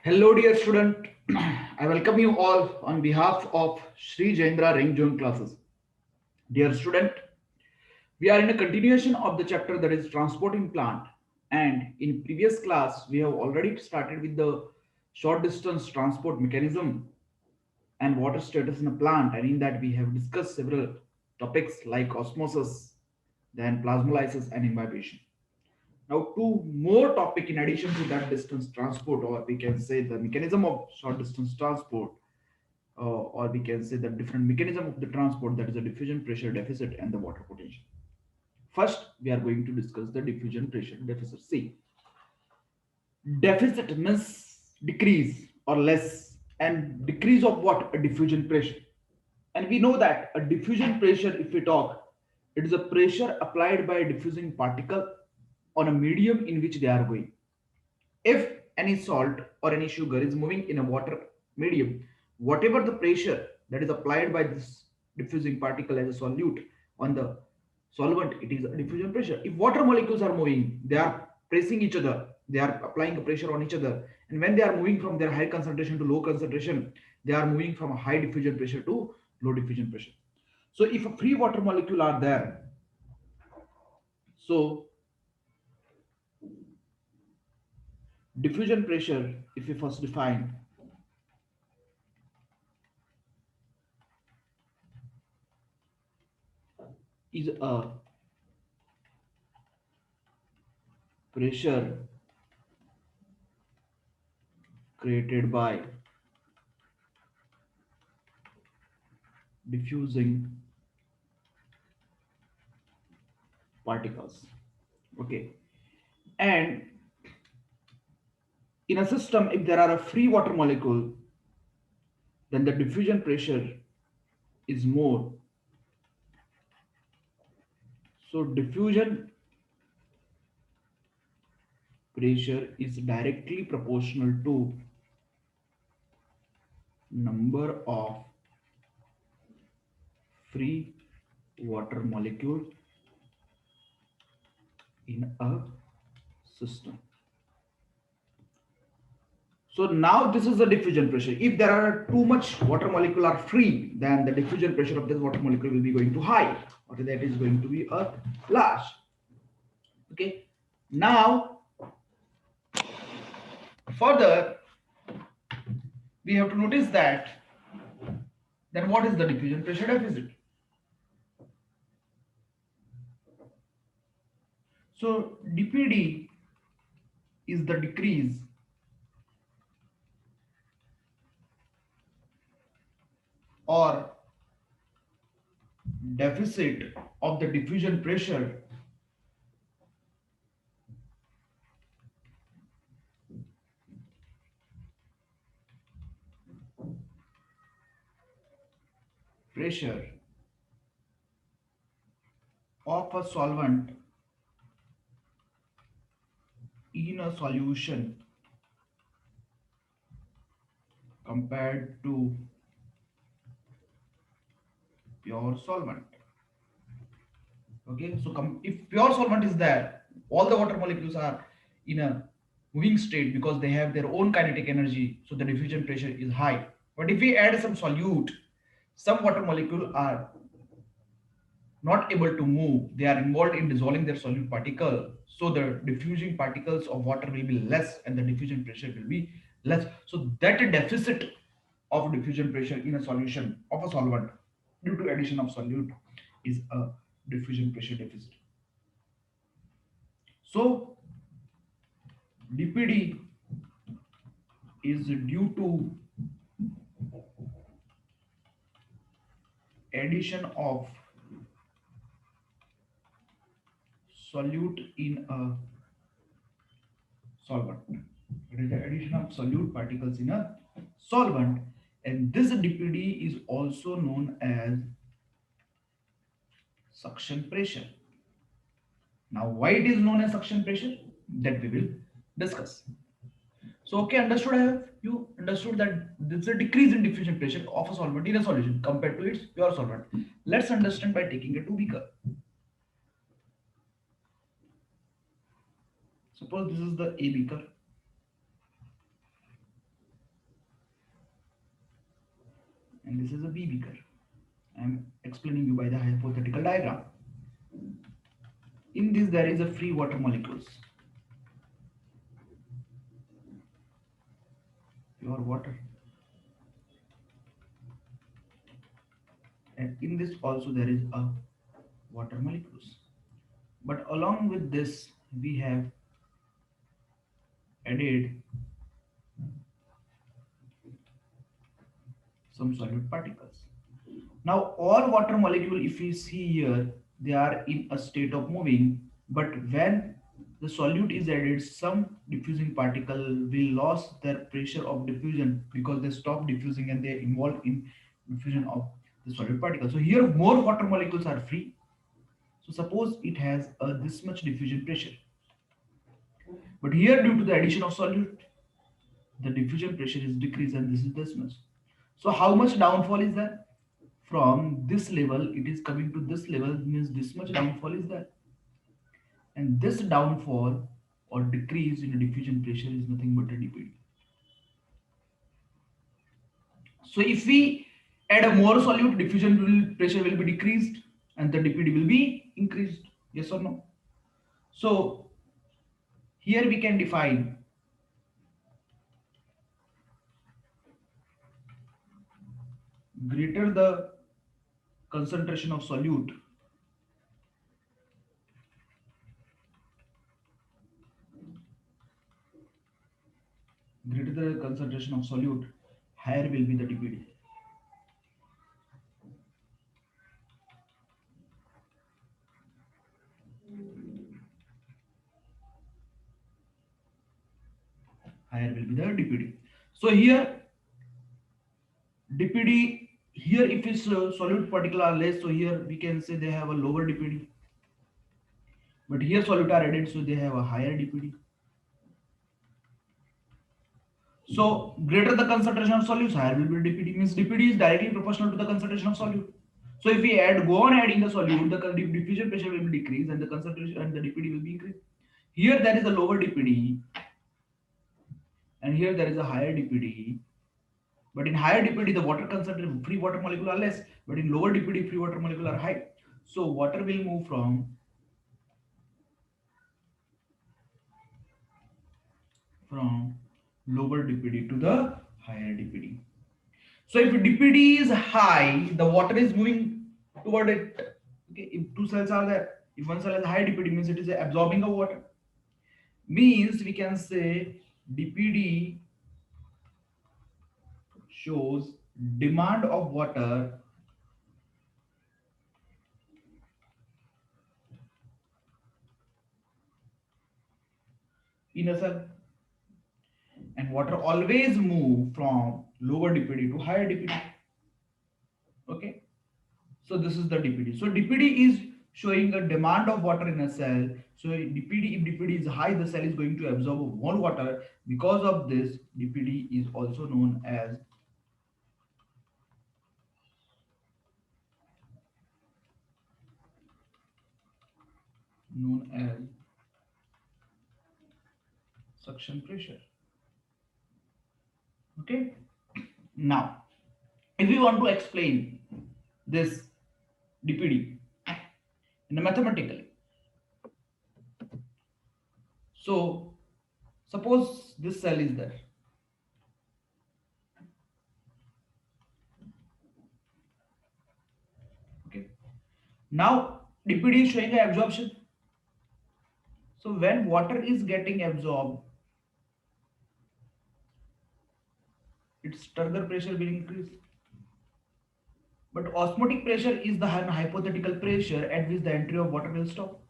Hello, dear student. I welcome you all on behalf of Sri Jendra Ring classes. Dear student, we are in a continuation of the chapter that is transporting plant. And in previous class, we have already started with the short distance transport mechanism and water status in a plant. And in that, we have discussed several topics like osmosis, then plasmolysis and imbibition. Now, two more topic in addition to that distance transport, or we can say the mechanism of short distance transport, or we can say the different mechanism of the transport, that is the diffusion pressure deficit and the water potential. First, we are going to discuss the diffusion pressure deficit. See, deficit means decrease or less, and decrease of what? A diffusion pressure. And we know that a diffusion pressure, if we talk, it is a pressure applied by a diffusing particle on a medium in which they are going. If any salt or any sugar is moving in a water medium, whatever the pressure that is applied by this diffusing particle as a solute on the solvent, it is a diffusion pressure. If water molecules are moving, they are pressing each other, they are applying a pressure on each other. And when they are moving from their high concentration to low concentration, they are moving from a high diffusion pressure to low diffusion pressure. So if a free water molecule are there, so diffusion pressure, if we first define, is a pressure created by diffusing particles. Okay, and in a system, if there are a free water molecule, then the diffusion pressure is more. So diffusion pressure is directly proportional to number of free water molecule in a system. So now this is the diffusion pressure. If there are too much water molecule are free, then the diffusion pressure of this water molecule will be going to high, or that is going to be a large. Okay. Now further, we have to notice that then what is the diffusion pressure deficit? So dpd is the decrease or deficit of the diffusion pressure of a solvent in a solution compared to pure solvent. Okay, so if pure solvent is there, all the water molecules are in a moving state because they have their own kinetic energy, so the diffusion pressure is high. But if we add some solute, some water molecule are not able to move, they are involved in dissolving their solute particle, so the diffusing particles of water will be less and the diffusion pressure will be less. So that deficit of diffusion pressure in a solution of a solvent due to addition of solute is a diffusion pressure deficit. So dpd is due to addition of solute in a solvent. It is the addition of solute particles in a solvent, and this dpd is also known as suction pressure. Now, why it is known as suction pressure, that we will discuss. So, okay, understood? I have you understood that this is a decrease in diffusion pressure of a solvent in a solution compared to its pure solvent. Let's understand by taking a two beaker. Suppose this is the A beaker. and this is a B beaker. I am explaining you by the hypothetical diagram. In this there is a free water molecules, pure water, and in this also there is a water molecules. But along with this we have added some solid particles. Now all water molecule, if you see here, they are in a state of moving, but when the solute is added, some diffusing particle will lose their pressure of diffusion because they stop diffusing and they involve in diffusion of the solid particle. So here more water molecules are free. So suppose it has this much diffusion pressure, but here due to the addition of solute, the diffusion pressure is decreased and this is this much. So how much downfall is there? From this level it is coming to this level, means this much downfall is there, and this downfall or decrease in the diffusion pressure is nothing but a dpd. So if we add a more solute, pressure will be decreased and the dpd will be increased. Yes or no? So here we can define greater the concentration of solute, greater the concentration of solute, higher will be the dpd. Higher will be the dpd. So here dpd, here if its solute particle are less, so here we can say they have a lower dpd, but here solute are added, so they have a higher dpd. So greater the concentration of solutes, higher will be dpd, means dpd is directly proportional to the concentration of solute. So if we go on adding the solute, the diffusion pressure will be decreased and the concentration and the dpd will be increased. Here there is a lower dpd and here there is a higher dpd. But in higher dpd, the water concentration, free water molecule are less, but in lower dpd, free water molecule are high. So water will move from lower dpd to the higher dpd. So if dpd is high, the water is moving toward it. Okay, if two cells are there, if one cell has high dpd, means it is absorbing of water. Means we can say dpd shows demand of water in a cell, and water always move from lower dpd to higher dpd. Okay, so this is the dpd. So dpd is showing a demand of water in a cell. So dpd, if dpd is high, the cell is going to absorb more water. Because of this, dpd is also known as suction pressure. Okay, now if we want to explain this dpd in a mathematically, so suppose this cell is there. Okay, now dpd is showing a absorption. So when water is getting absorbed, its turgor pressure will increase. But osmotic pressure is the hypothetical pressure at which the entry of water will stop.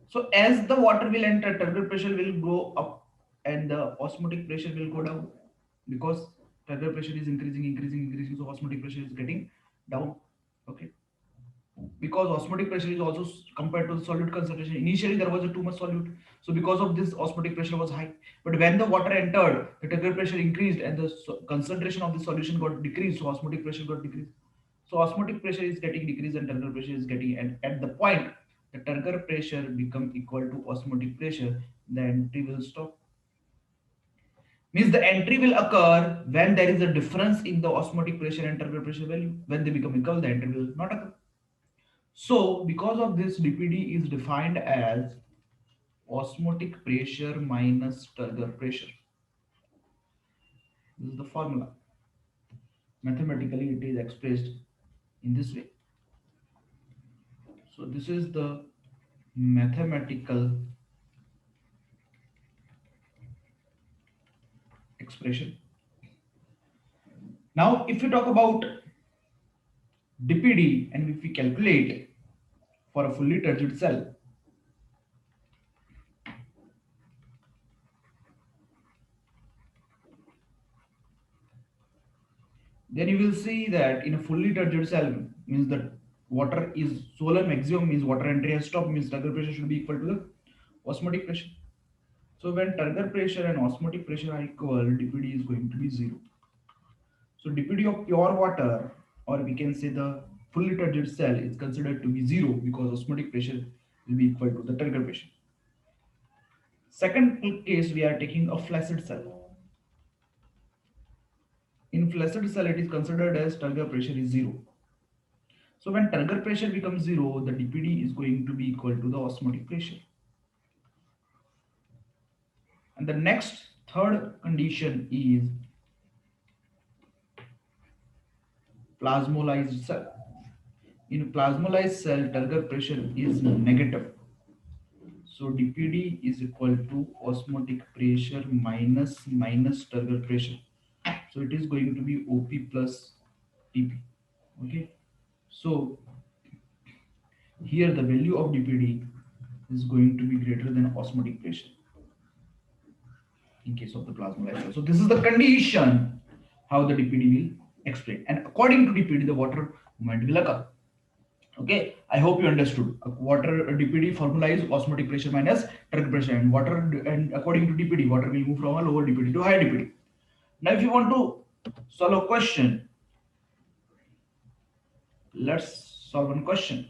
So as the water will enter, turgor pressure will go up and the osmotic pressure will go down, because turgor pressure is increasing. So osmotic pressure is getting down. Okay. Because osmotic pressure is also compared to the solute concentration. Initially there was a too much solute, so because of this osmotic pressure was high. But when the water entered, the turgor pressure increased and the concentration of the solution got decreased, so osmotic pressure got decreased. So osmotic pressure is getting decreased and turgor pressure is getting, and at the point the turgor pressure become equal to osmotic pressure, the entry will stop. Means the entry will occur when there is a difference in the osmotic pressure and turgor pressure value. When they become equal, the entry will not occur. So because of this, dpd is defined as osmotic pressure minus turgor pressure. This is the formula. Mathematically it is expressed in this way. So this is the mathematical expression. Now if we talk about dpd and if we calculate for a fully turgid cell, then you will see that in a fully turgid cell means that water is solar maximum, means water entry has stopped, means turgor pressure should be equal to the osmotic pressure. So when turgor pressure and osmotic pressure are equal, dpd is going to be zero. So dpd of pure water, or we can say the fully turgid cell, is considered to be zero because osmotic pressure will be equal to the turgor pressure. Second case, we are taking a flaccid cell. In flaccid cell, it is considered as turgor pressure is zero. So when turgor pressure becomes zero, the dpd is going to be equal to the osmotic pressure. And the next third condition is plasmolized cell. In plasmolized cell, turgor pressure is negative. So dpd is equal to osmotic pressure minus turgor pressure. So it is going to be op plus tp. Okay. So here the value of dpd is going to be greater than osmotic pressure in case of the plasmolized cell. So this is the condition how the dpd will explain. And according to dpd, the water movement will occur. Okay, I hope you understood. Water dpd formula is osmotic pressure minus turgor pressure, and water, and according to dpd, water will move from a lower dpd to higher dpd. Now, if you want to solve a question, let's solve one question.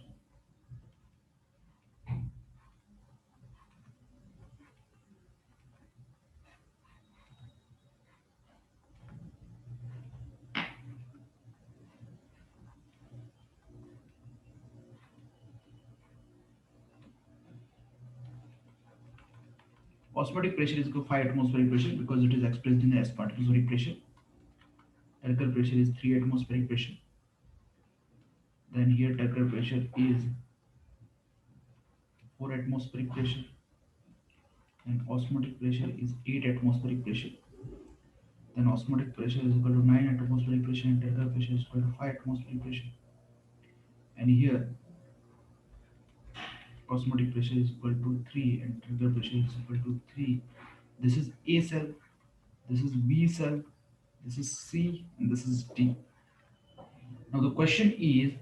Osmotic pressure is equal to 5 atmospheric pressure because it is expressed in as atmospheric pressure. Turgor pressure is 3 atmospheric pressure. Then here turgor pressure is 4 atmospheric pressure, and osmotic pressure is 8 atmospheric pressure. Then osmotic pressure is equal to 9 atmospheric pressure, and turgor pressure is equal to 5 atmospheric pressure. And here osmotic pressure is equal to 3 and turgor pressure is equal to 3. This is A cell, this is B cell, this is C, and this is D. Now the question is,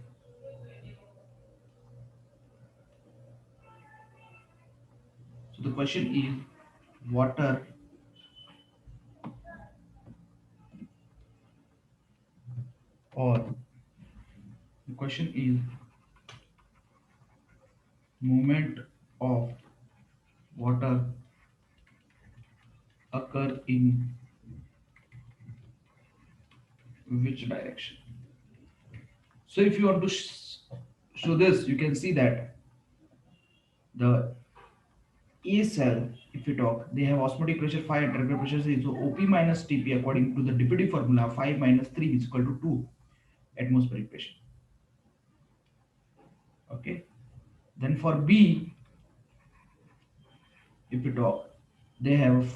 water or the question is movement of water occur in which direction? So if you want to show this, you can see that the A cell, if we talk, they have osmotic pressure 5 and turgor pressure 6. So OP minus TP according to the dpd formula, 5 minus 3 is equal to 2 atmospheric pressure. Okay. Then for B, if we talk, they have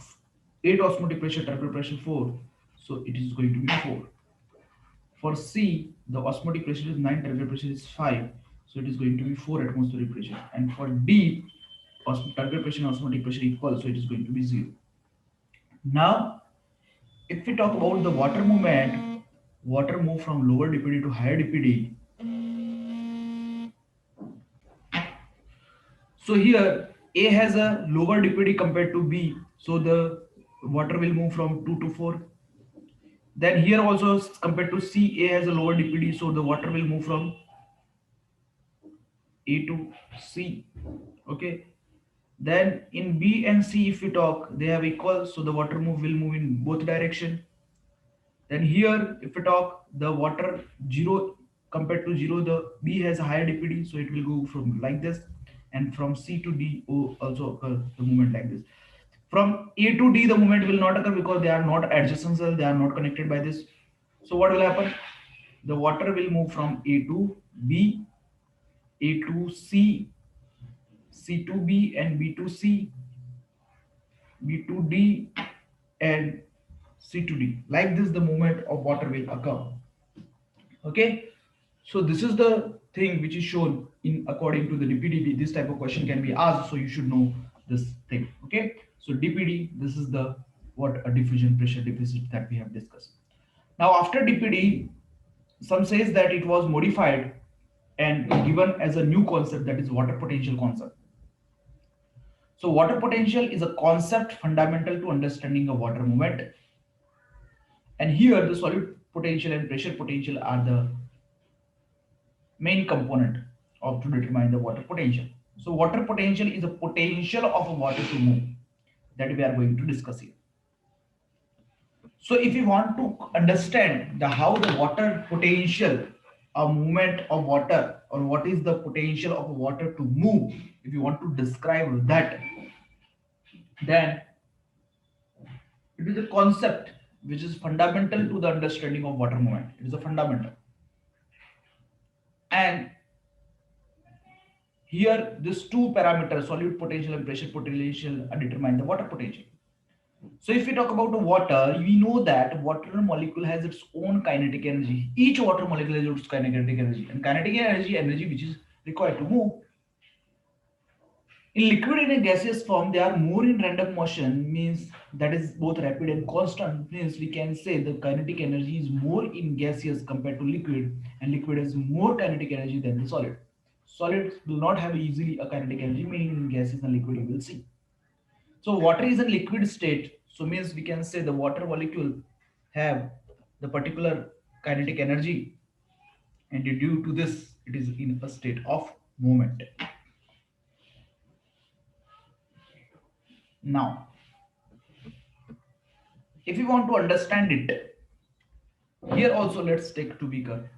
8 osmotic pressure, turgor pressure 4. So it is going to be 4. For C, the osmotic pressure is 9, turgor pressure is 5. So it is going to be 4 atmospheric pressure. And for D, turgor pressure and osmotic pressure equal, so it is going to be 0. Now, if we talk about the water movement, water move from lower dpd to higher dpd. So here A has a lower dpd compared to B, so the water will move from 2 to 4. Then here also compared to C, A has a lower dpd, so the water will move from A to C. Okay. Then in B and C, if we talk, they have equal, so the water will move in both direction. Then here, if we talk, the water zero compared to zero, the B has a higher dPd, so it will go from like this, and from C to D also occur the movement like this. From A to D, the movement will not occur because they are not adjacent cells, they are not connected by this. So what will happen? The water will move from A to B, A to C, C to B, and B to C, B to D, and C to D. Like this, the movement of water will occur. Okay, so this is the thing which is shown in according to the DPD. This type of question can be asked, so you should know this thing. Okay, so DPD, this is the what a diffusion pressure deficit that we have discussed. Now after DPD, some says that it was modified and given as a new concept, that is water potential concept. So water potential is a concept fundamental to understanding a water movement, and here the solid potential and pressure potential are the main component of to determine the water potential. So water potential is a potential of a water to move that we are going to discuss here. So if you want to understand the how the water potential, a movement of water, or what is the potential of water to move, if you want to describe that, then it is a concept which is fundamental to the understanding of water movement. It is a fundamental. And here, these two parameters, solute potential and pressure potential, determine the water potential. So, if we talk about the water, we know that water molecule has its own kinetic energy. Each water molecule has its kinetic energy, and kinetic energy, energy which is required to move. In liquid and in gaseous form, they are more in random motion, means that is both rapid and constant. Means we can say the kinetic energy is more in gaseous compared to liquid, and liquid has more kinetic energy than the solid. Solids will not have easily a kinetic energy, meaning in gases and liquid you will see. So water is a liquid state, so means we can say the water molecule have the particular kinetic energy, and due to this it is in a state of movement. Now if you want to understand it, here also let's take two beaker.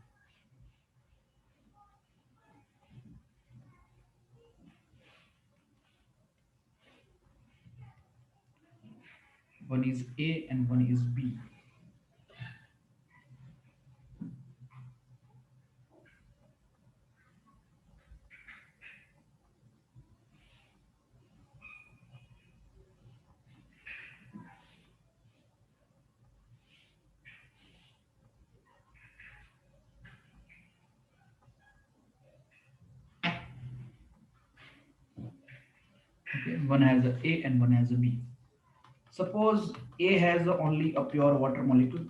One is A and one is B. Okay, one has a A and one has a B. Suppose A has only a pure water molecule,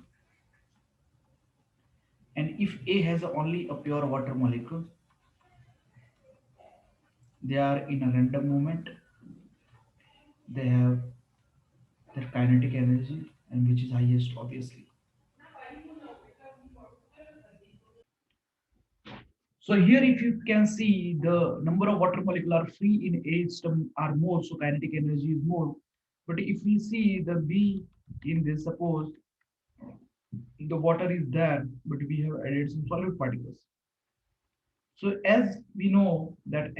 and if A has only a pure water molecule, they are in a random movement, they have their kinetic energy, and which is highest obviously. So here if you can see the number of water molecule are free in A system are more, so kinetic energy is more. But if we see the B in this, suppose the water is there, but we have added some solid particles. So as we know that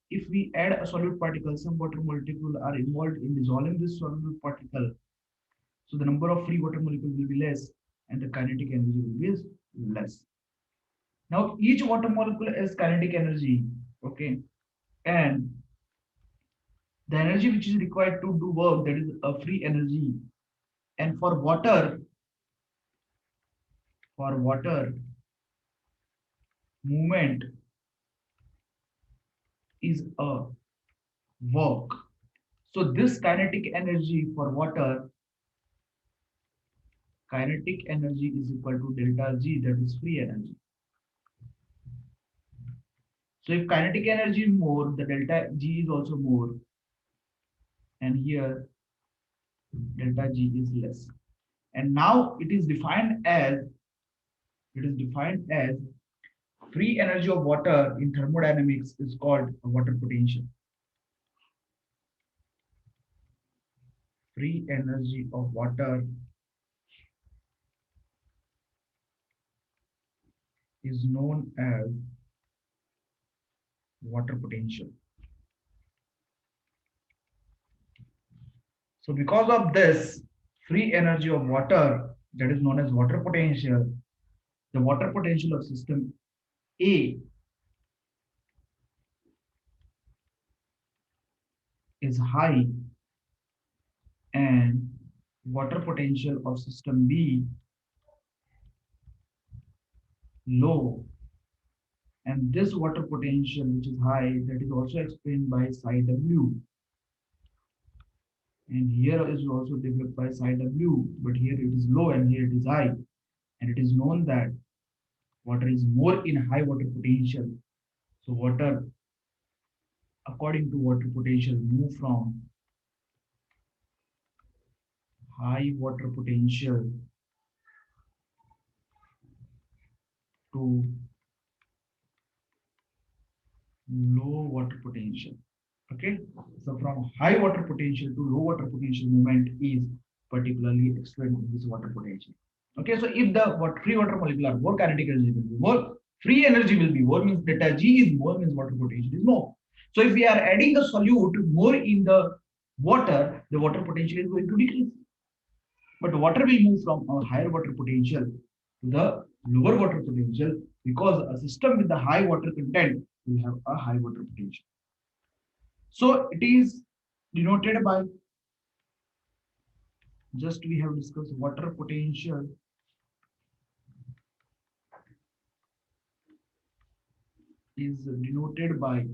if we add a solid particle, some water molecule are involved in dissolving this solid particle. So the number of free water molecules will be less, and the kinetic energy will be less. Now each water molecule has kinetic energy, okay, and the energy which is required to do work, that is a free energy. And for water movement is a work. So this kinetic energy is equal to delta G, that is free energy. So if kinetic energy is more, the delta G is also more, and here delta G is less. And now it is defined as free energy of water in thermodynamics is called a water potential. free energy of water is known as water potential. So because of this free energy of water that is known as water potential, the water potential of system A is high and water potential of system B low. And this water potential which is high, that is also explained by psi W. And here is also developed by psi W, but here it is low and here it is high. And it is known that water is more in high water potential. So water, according to water potential, move from high water potential to low water potential. Okay, so from high water potential to low water potential movement is particularly explained in this water potential. Okay, so if the free water molecule are more, kinetic energy will be more, free energy will be more, means delta G is more, means water potential is more. So if we are adding the solute more in the water potential is going to decrease. But water will move from a higher water potential to the lower water potential because a system with the high water content will have a high water potential. So it is denoted by, just we have discussed, water potential is denoted by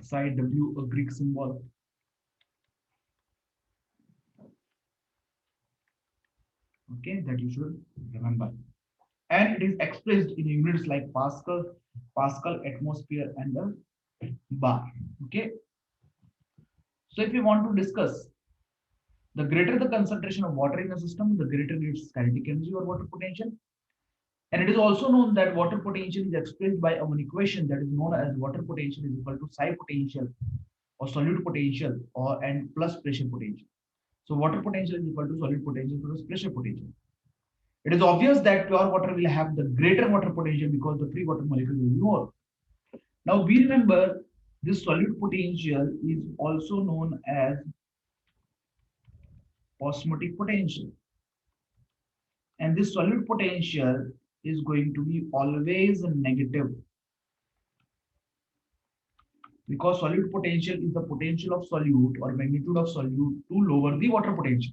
psi W, a Greek symbol. Okay, that you should remember. And it is expressed in units like Pascal, atmosphere, and the bar. Okay. So if you want to discuss, the greater the concentration of water in a system, the greater its kinetic energy or water potential. And it is also known that water potential is expressed by one equation that is known as water potential is equal to psi potential or solute potential or and plus pressure potential. So water potential is equal to solute potential plus pressure potential. It is obvious that pure water will have the greater water potential because the free water molecule will be more. Now we remember this solute potential is also known as osmotic potential. And this solute potential is going to be always negative because solute potential is the potential of solute or magnitude of solute to lower the water potential.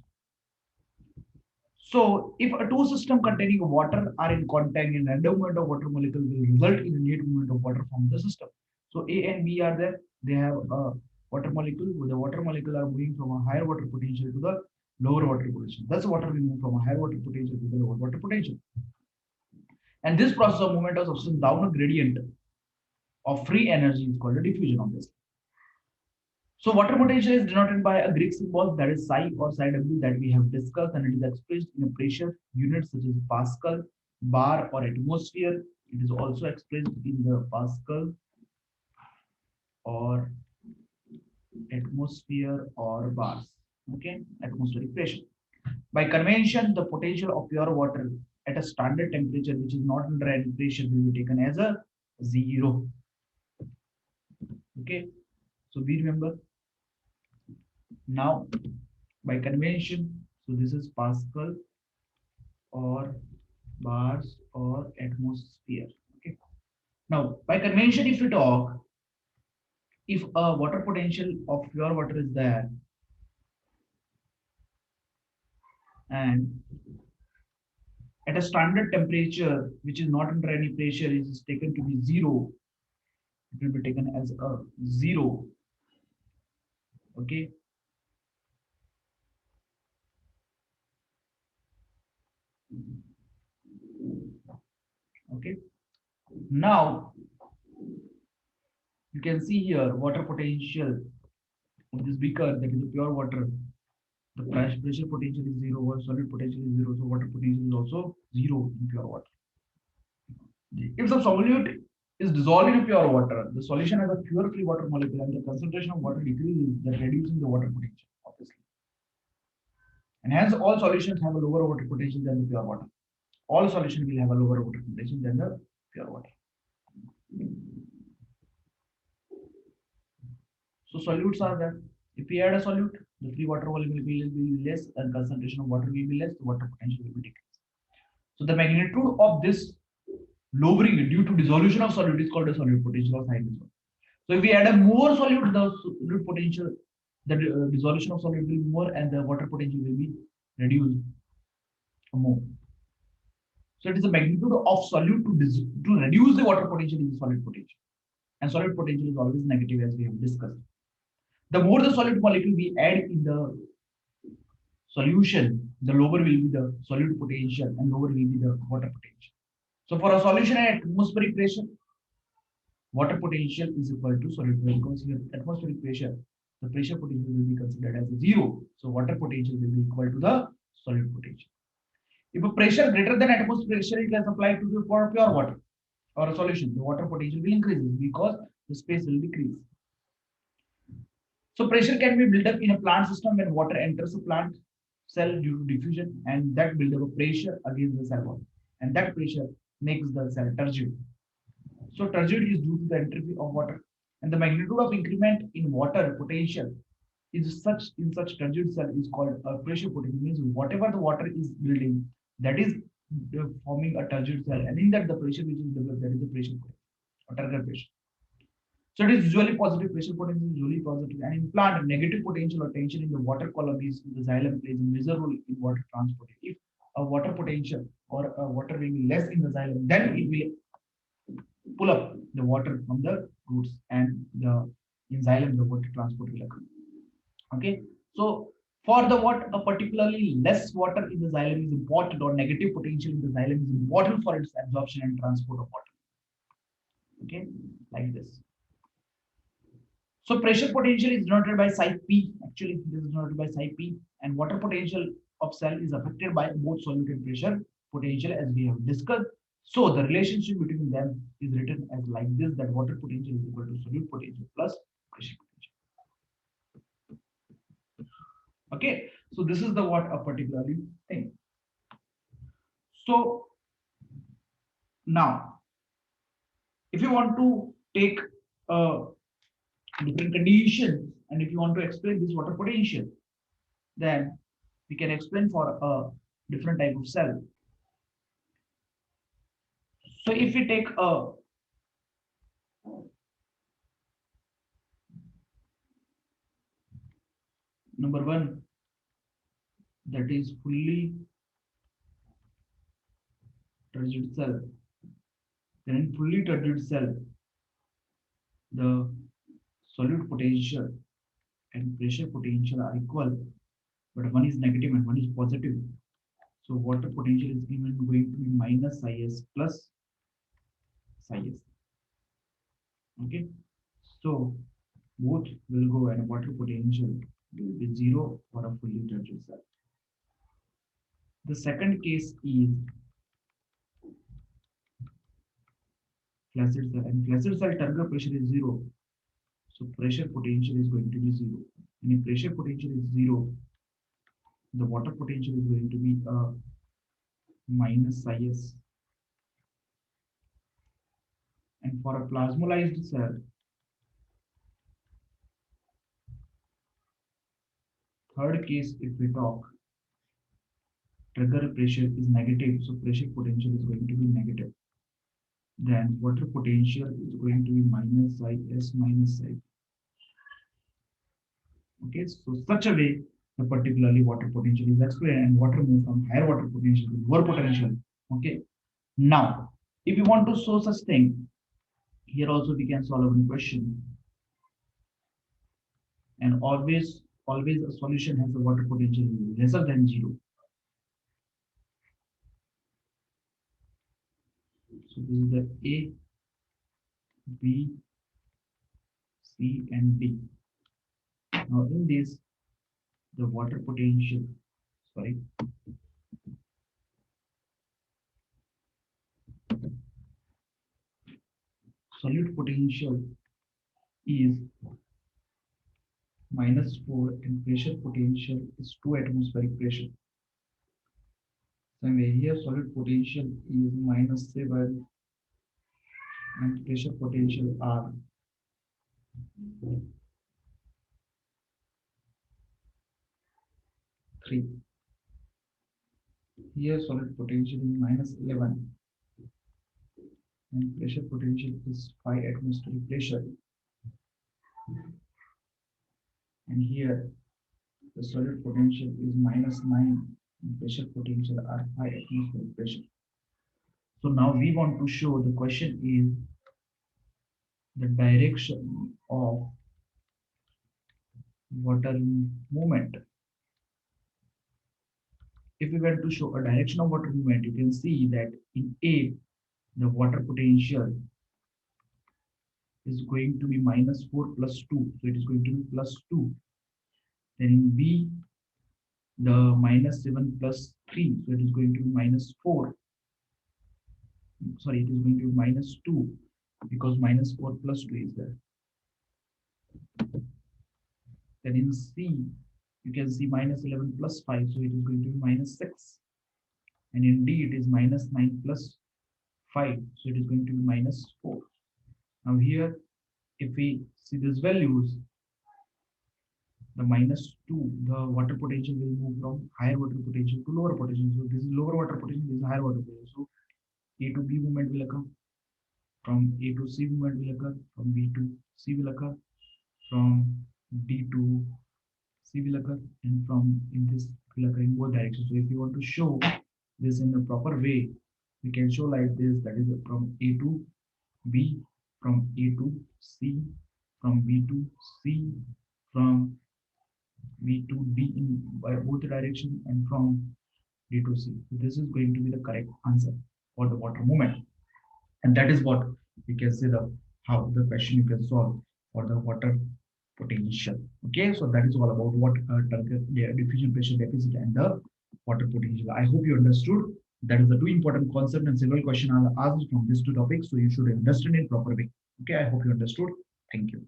So if a two system containing water are in contact, and random movement of water molecule will result in a net movement of water from the system. So A and B are there. They have a water molecule. The water molecule are moving from a higher water potential to the lower water potential. That's water will move from a higher water potential to the lower water potential. And this process of movement of substance down a gradient of free energy is called a diffusion of this. So water potential is denoted by a Greek symbol that is psi or psi W that we have discussed, and it is expressed in a pressure unit such as Pascal, bar, or atmosphere. It is also expressed in the Pascal or atmosphere or bars. Okay, atmospheric pressure. By convention, the potential of pure water at a standard temperature, which is not under any pressure, will be taken as a zero. Okay, so we remember now by convention. So this is Pascal or bars or atmosphere. Okay. Now by convention, if we talk, if a water potential of pure water is there and at a standard temperature which is not under any pressure is taken to be zero, it will be taken as a zero. Okay. Okay. Now you can see here water potential of this beaker, that is the pure water. The pressure potential is zero, or solid potential is zero, so water potential is also zero in pure water. If the solute is dissolved in pure water, the solution has a pure free water molecule and the concentration of water decreases, that reducing the water potential. obviously. And hence all solutions have a lower water potential than the pure water. All solution will have a lower water potential than the pure water. So solutes are there. If we add a solute, the free water volume will be less and concentration of water will be less, the water potential will be decreased. So the magnitude of this lowering due to dissolution of solute is called a solute potential or sign. So if we add a more solute, the solute potential, the dissolution of solute will be more and the water potential will be reduced more. So it is the magnitude of solute to reduce the water potential in the solid potential. And solid potential is always negative as we have discussed. The more the solid molecule we add in the solution, the lower will be the solute potential and lower will be the water potential. So for a solution at atmospheric pressure, water potential is equal to solid potential because here atmospheric pressure, the pressure potential will be considered as 0. So water potential will be equal to the solid potential. If a pressure greater than atmospheric pressure is applied to the for pure water or a solution, the water potential will increase because the space will decrease. So pressure can be built up in a plant system when water enters a plant cell due to diffusion, and that build up a pressure against the cell wall, and that pressure makes the cell turgid. So turgid is due to the entropy of water, and the magnitude of increment in water potential is such in such turgid cell is called a pressure potential. Means whatever the water is building, that is forming a turgid cell, and in that the pressure which is developed, that is the pressure potential or turgid pressure. So it is usually positive, pressure potential is usually positive. And in plant, negative potential or tension in the water column is the xylem plays a major role in water transport. If a water potential or a water will be less in the xylem, then it will pull up the water from the roots and the in xylem the water transport will occur. Okay, so for the what a particularly less water in the xylem is important or negative potential in the xylem is important for its absorption and transport of water. Okay, like this. So pressure potential is denoted by psi P. Actually, this is denoted by psi P, and water potential of cell is affected by both solute and pressure potential, as we have discussed. So the relationship between them is written as like this: that water potential is equal to solute potential plus pressure potential. Okay, so this is the what a particularly thing. So now, if you want to take different conditions, and if you want to explain this water potential, then we can explain for a different type of cell. So if we take a number one, that is fully turgid cell, then in fully turgid cell, the solute potential and pressure potential are equal, but one is negative and one is positive. So water potential is given going to be minus is plus is. Okay, so both will go and water potential will be 0 for a fully turgid cell. The second case is flaccid cell, and flaccid cell turgor pressure is 0. So pressure potential is going to be 0. And if pressure potential is 0, the water potential is going to be minus is. And for a plasmolized cell, third case, if we talk, trigger pressure is negative, so pressure potential is going to be negative. Then water potential is going to be minus is minus I. Okay, so such a way the particularly water potential is explained, and water moves from higher water potential to lower potential. Okay, now if you want to show such thing, here also we can solve one question, and always a solution has a water potential lesser than 0. So this is the A, B, C, and D. Now in this, the water potential, sorry, solute potential is minus 4 and pressure potential is 2 atmospheric pressure. Same way here solid potential is minus 7 and pressure potential are 3. Here solid potential is minus 11 and pressure potential is 5 atmospheric pressure. And here the solid potential is minus 9 and pressure potential are 5 atmospheric pressure. So now we want to show the question is the direction of water movement. If we were to show a direction of water movement, you can see that in A, the water potential is going to be minus 4 plus 2. So it is going to be plus 2. Then in B, the minus 7 plus 3. So it is going to be minus 4. Sorry, it is going to be minus 2 because minus 4 plus 2 is there. Then in C, you can see minus 11 plus 5. So it is going to be minus 6. And in D, it is minus 9 plus 5. So it is going to be minus 4. Now here, if we see these values, the minus 2, the water potential will move from higher water potential to lower potential. So this is lower water potential, this is higher water potential. So A to B movement will occur, from A to C movement will occur, from B to C will occur, from D to C will occur, and from in this will occur in both directions. So if you want to show this in a proper way, we can show like this, that is from A to B, from A to C, from B to C, from B to D in by both direction, and from D to C. So this is going to be the correct answer for the water movement. And that is what we can say the how the question you can solve for the water potential. Okay, so that is all about what diffusion pressure deficit and the water potential. I hope you understood. That is the two important concepts and several questions are asked from these two topics. So you should understand it properly. Okay, I hope you understood. Thank you.